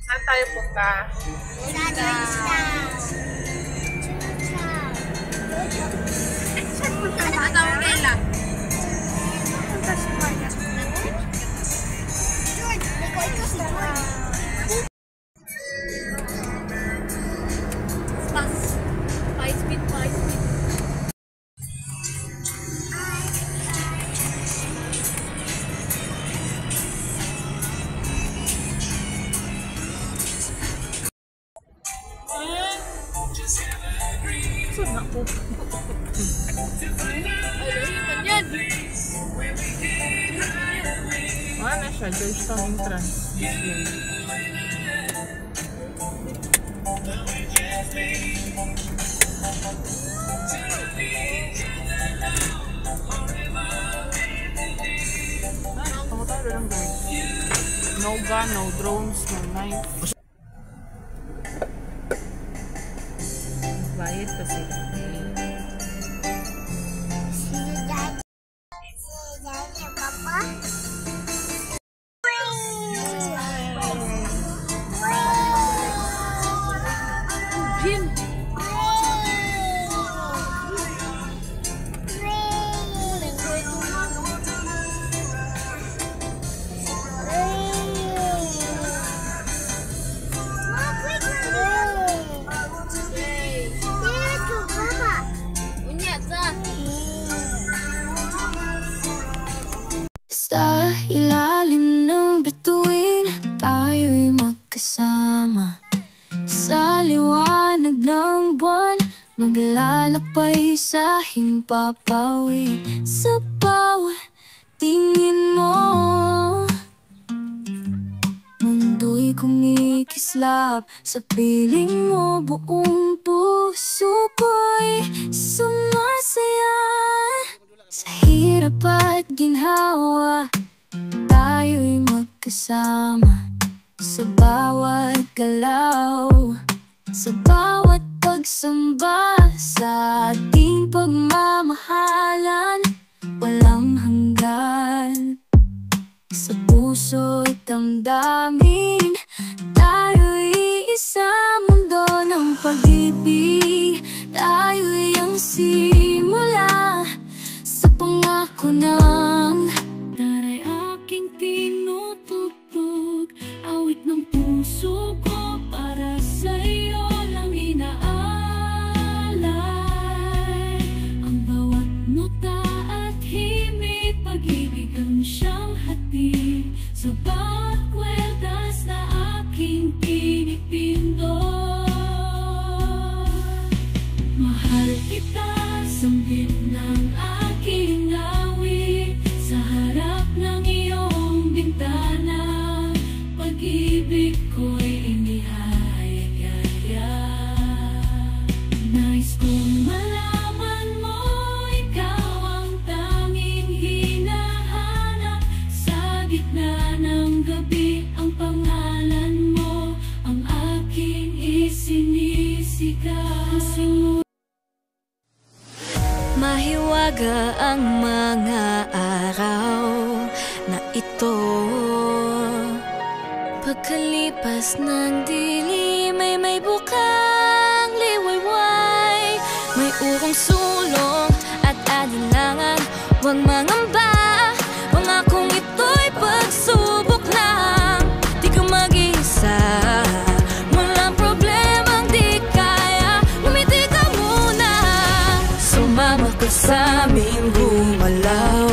Saan tayo punta? Saan punta na? Nela. Punta si Maya. George, ikaw si George. Five speed. Saan ako? Wala siya, Georgetown entrance. Tawag lang guys. No gun, no drones, no knife. Bayad kasi. Sa ilalim ng bituin, tayo'y magkasama. Sa liwanag ng buwan, maglalakbay sa himpapawid. Sa bawat tingin mo, mundo'y kumikislap. Sa piling mo, buong puso ko'y sumasaya. Sa hirap at ginhawa, tayo'y magkasama. Sa bawat galaw, sa bawat pagsamba, sa ating pagmamahalan, walang hanggan. Sa puso't damdamin, tayo'y isang mundo ng pag-ibig. Tayo'y ang simula sa pangako ng taray aking tinutugtog. Awit ng puso ko para sa'yo lang inaalay. Ang bawat nota at himig, pag-ibig ang siyang hatid sa bawat kwerdas na aking pinipindot. Mahal kita, sambit ng aking awit, sa harap ng iyong bintana, pag-ibig ko'y inihayag-yaya. Nais kong malaman mo, ikaw ang tanging hinahanap. Sa gitna ng gabi, ang pangalan mo ang aking isinisigaw. Mahiwaga ang mga araw na ito. Pagkalipas ng dilim ay may bukang liwayway. May urong sulong at alinlangan, huwag mangamba. Pangakong ito'y pagsubok lang, di ka mag-iisa. Walang problemang di kaya, ngumiti ka muna. Sumama ka sa'ming gumalaw.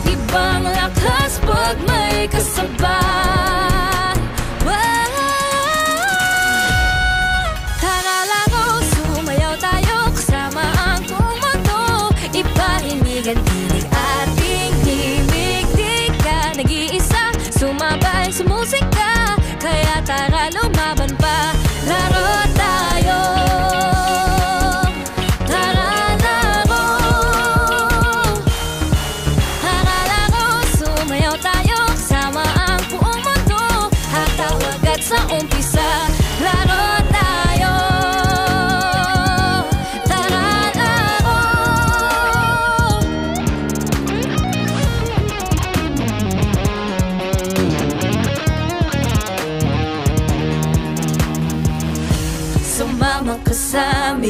Ibang lakas pag may kasabay. Tara laro, sumayaw tayo kasama ang buong mundo. Iparinig ang tinig ating himig. Di ka nag-iisa, sumabay sa musika. Kaya tara lumaban pa, laro tayo. Sa umpisa, laro tayo. Tara laro.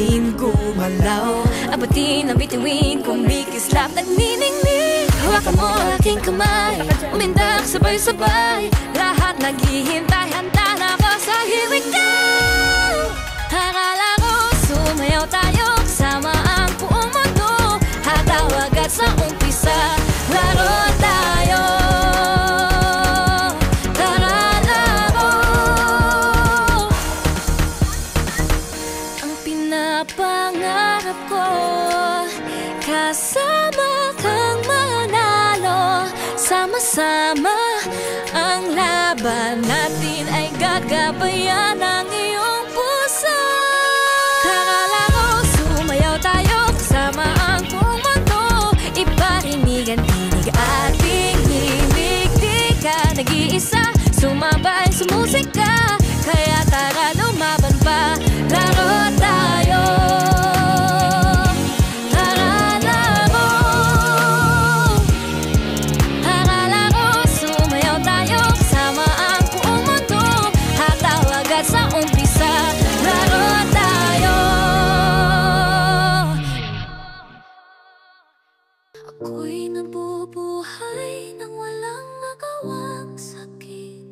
bituin gumalaw, abutin ang bituin kumikislap, nagniningning. Hawakan mo aking kamay, umindak sabay-sabay, lahat naghihintay, handa na ako sa here we go. Akala ko sumayaw tayo, kasama ang buong mundo, hataw agad sa umpisa, laro tayo. Tara laro. Ang pinapangarap ko, kasama kang manalo, sama-sama ang laban natin ay gagabayan ng iyong puso. Tara laro, sumayaw tayo, kasama ang buong mundo, iparinig ang tinig ating himig. Di ka nag-iisa, sumabay sa musika, kaya tara lumaban pa, laro tayo. Sa umpisa, laro tayo. Ako'y nabubuhay nang walang magawang sakit.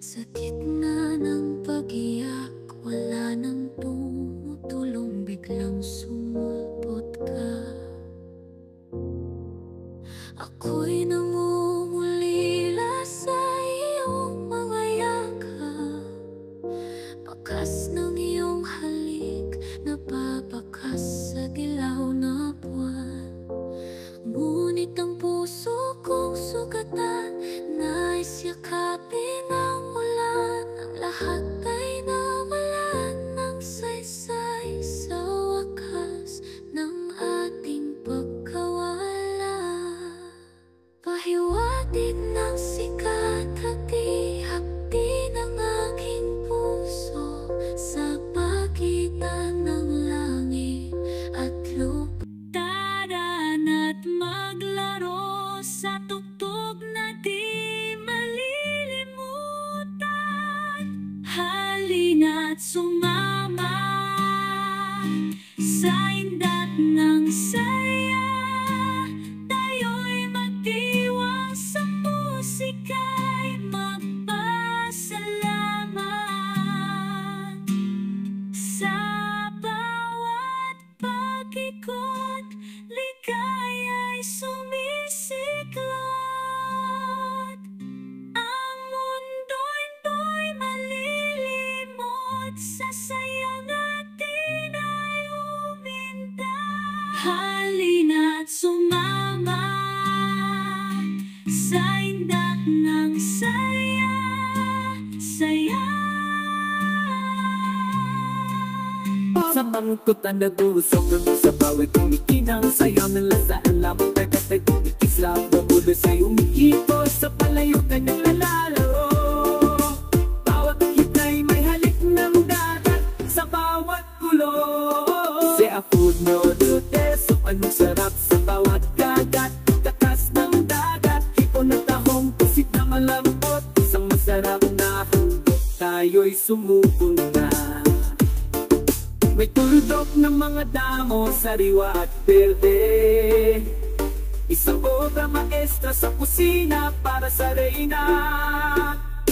Sa gitna ng pag-iyak, wala nang tumutulong, biglang sumulpot ka. Ako'y nangungulila sa iyong mga yakap, bakas ng iyong halik, napapakas sa dilaw na buwan. Ngunit ang puso kong sugatan, nais yakapin ang ulan. Ang lahat ay nawalan ng saysay sa wakas ng ating pagkawala. Pahiwatig ng sikat, hati-hati ng aking puso, sa pagitan ng langit at lupa. Taran at maglaro sa tugtog na di malilimutan. Halina't sumama sa indat ng saya, tayo'y magdiwang sa musika'y magpasalamat. Sa bawat pag-ikot, ligaya'y sumisiklot. Ang mundo'y to'y malilimot, sa sayang natin ay umindak. Halina't sumama sa indak ng saya, saya. Sa pangkutan na tusok ng sa bawat kumikinang sayaw ng lasa, ang lamang tagat ay kumikislap, nabulo sa'y umikipo sa palayo ka ng lalaro. Bawat kita'y may halik ng dagat sa bawat gulo. Sa food no duteso, anong sarap sa bawat dagat, takas ng dagat, hipon at tahong pusit na malambot, isang masarap na handog, tayo'y sumubong na. May tuldok ng mga damo, sariwa at berde, isang obra maestra sa kusina para sa reyna.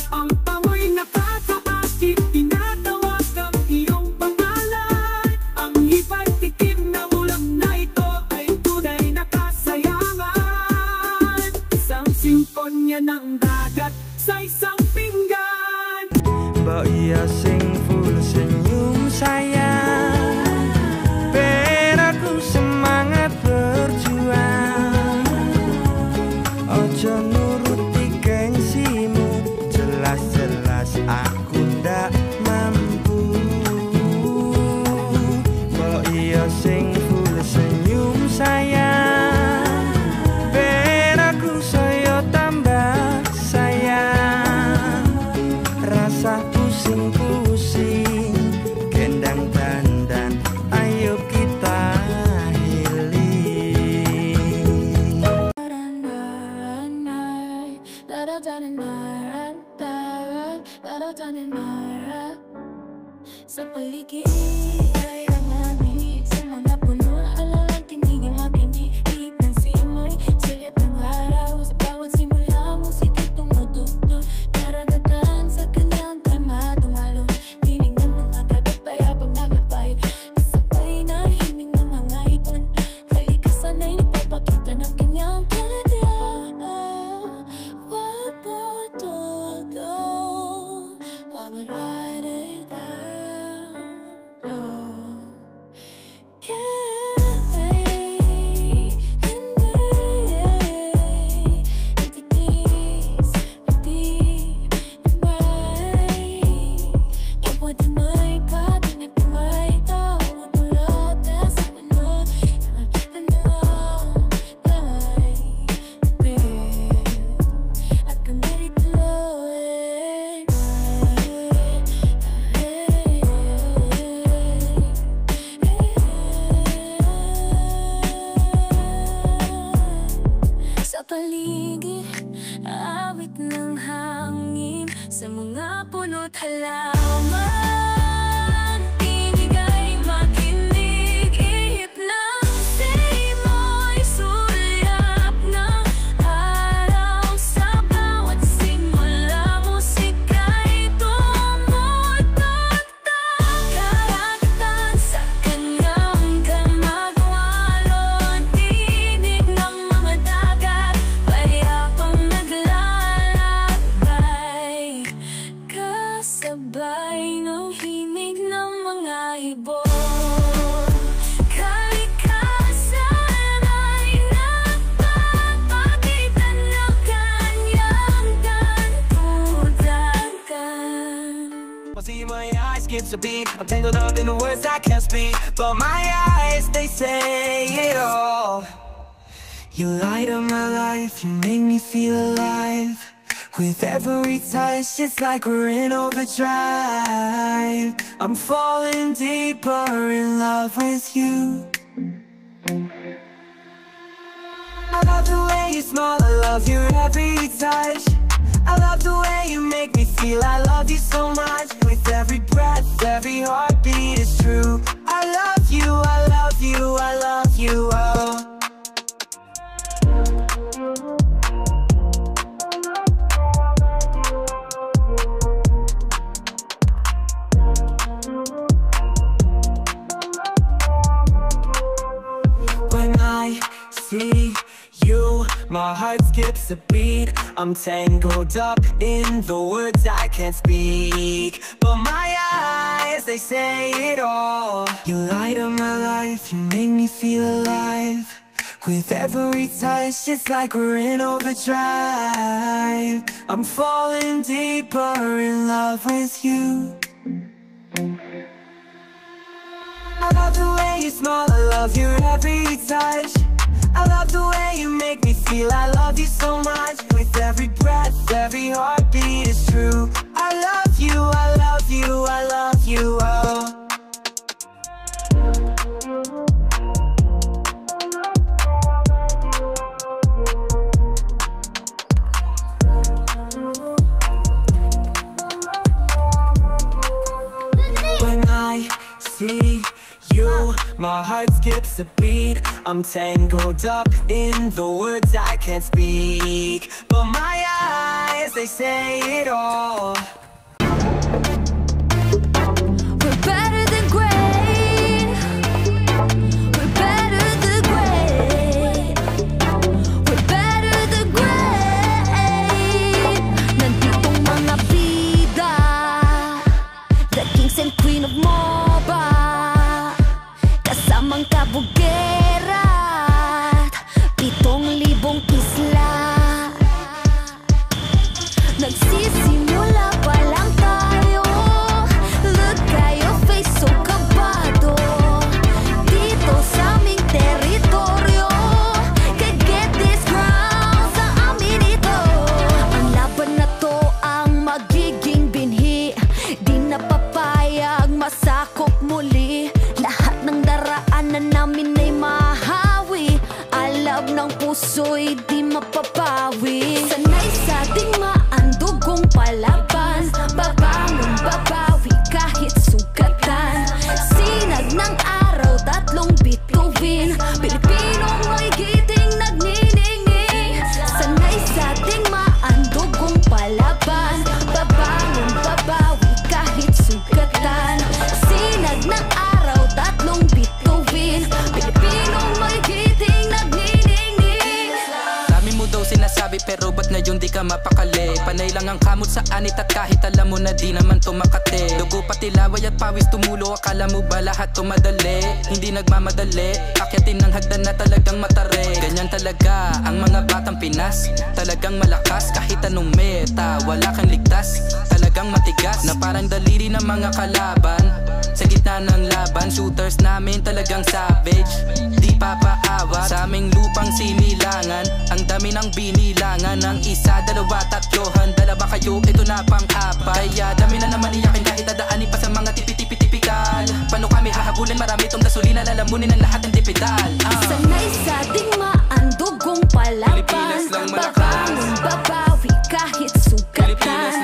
Ang pangoy nakakaakit, tinatawag ang iyong pangalan. Ang hipag-tikim na ulam na ito ay tunay na kasayangan. Isang simponya ng dagat sa isang pinggan. Baia sing full senyum saya, peraku semangat berjuang. Ojo nuruti gengsimu, jelas-jelas aku ndak mampu. Baia sing full senyum saya, peraku saya tambah sayang. Rasa pusing-pusing, gendang dandan, ayo kita healing. Sa paligid ay ang lamig sa mga puno, halalang tinig ang aking iib ng simoy. Silip ng araw sa bawat simula, musika tumutugtog. Karagatan sa kanyang kalma tumalon, tinig ng mga kagapayapang nagapay. Kasabay na himig ng mga ibon, kalikasan ay nagpapakita ng kanyang kaladian. What more todo, I would write it down. Oh, sa paligid, awit ng hangin sa mga puno't halaman. Tinig ay makinig, ihip ng simoy, sulyap ng araw sa bawat simula. Musika'y tumutugtog, karagatan sa kanyang kamagwalon. Tinig ng mga dagat, payapang naglalakbay, kasabay ng himig ng mga ibon. Kalikasan ay nagpapakita ng kanyang kantudagan. I see my eyes skips a beat. I'm tangled up in the words I can't speak, but my eyes, they say it all. You light up my life, you make me feel alive. With every touch, it's like we're in overdrive. I'm falling deeper in love with you. I love the way you smile, I love your every touch. I love the way you make me feel, I love you so much. With every breath, every heartbeat is true. I love you, I love you, I love you, oh. When I see you, my heart skips a beat. I'm tangled up in the words I can't speak, but my eyes, they say it all. You light up my life, you make me feel alive. With every touch, it's like we're in overdrive. I'm falling deeper in love with you. I love the way you smile, I love your every touch. I love the way you make me feel, I love you so much. With every breath, every heartbeat is true. I love you, I love you, I love you, oh. When I see you, my heart skips a beat. I'm tangled up in the words I can't speak, but my eyes, they say it all. We're better than great. We're better than great. We're better than great. Nanditong mga bida, the kings and queen of MOBA, kasamang kabugera at 7,000 isla. Nagsisimula pero ba't ngayon di ka mapakali? Panay lang ang kamot sa anit at kahit alam mo na di naman tumakate. Dugo pati laway at pawis tumulo, akala mo ba lahat tumadali? Hindi nagmamadali, akyatin ng hagdan na talagang matare. Ganyan talaga ang mga batang Pinas, talagang malakas kahit anong meta, wala kang ligtas. Talagang matigas na parang daliri ng mga kalaban. Sa gitna ng laban, shooters namin talagang savage. Di papaawat sa aming lupang sinilangan. Ang dami ng binilangan, ng isa, dalawa, tatlohan. Dalawa kayo, ito na pang-apat. Kaya dami na naman iyakin kahit dadaanin pa sa mga tipi-tipi-tipikal. Paano kami hahabulin? Marami tong gasolina, lalamunin ang lahat ng tipidal. Sanay sa digmaan, dugong palaban. Babangon, babawi kahit sugatan.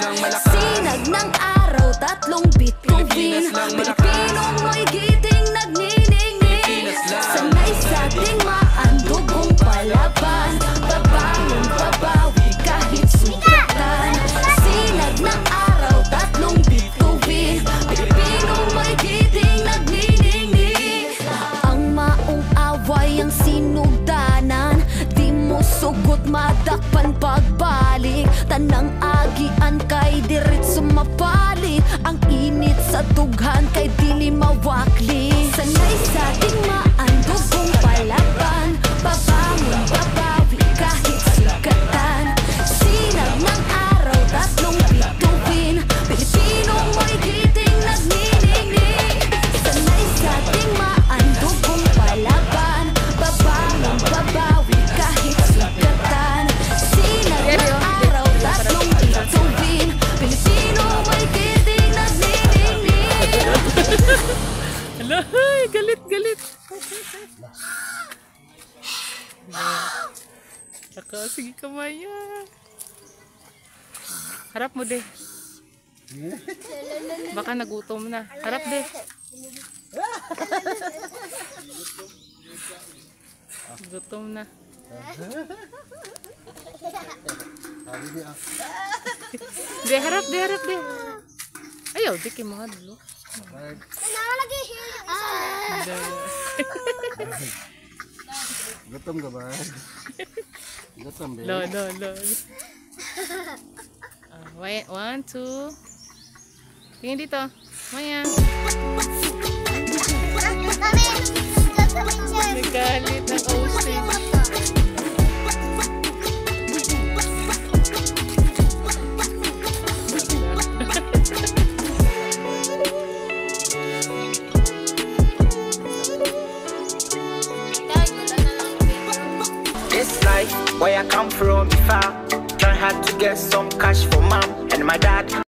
Sinag ng araw, tatlong bituin. Pilipinong may giting nagniningning. Sanay sa digmaan, dugong palaban. Babangon, babawi kahit sugatan. Sinag ng araw, tatlong bituin. Pilipinong may giting nagniningning. Ang maong away ang sinugdanan, di mo sugot madakpan pagbalik. Tanang agian kay dirit sumapalik. Ang init sa tughan kay dili mawakli. Sanay sa digmaan, dugong palaban. Babangon, babawi kahit sugatan. Sinag ng araw, tatlong bituin. Pilipinong may giting nagniningning. Sanay sa digmaan, dugong palaban. Babangon, babawi kahit sugatan. Sinag ng araw, tatlong bituin. Pilipinong may giting nagniningning. Hala, galit, galit. Saka, sige kamaya. Harap mo, de. Baka nagutom na. Harap, de. Gutom na. De, harap, de, harap, de. Ayaw, di kayo mga dulo. Gutom ka ba? Gutom ba? Lo. Wait, 1, 2. Tingin dito. Maya. Nagalit ng ocean. This life, where I come from, far. Try hard to get some cash for mom and my dad.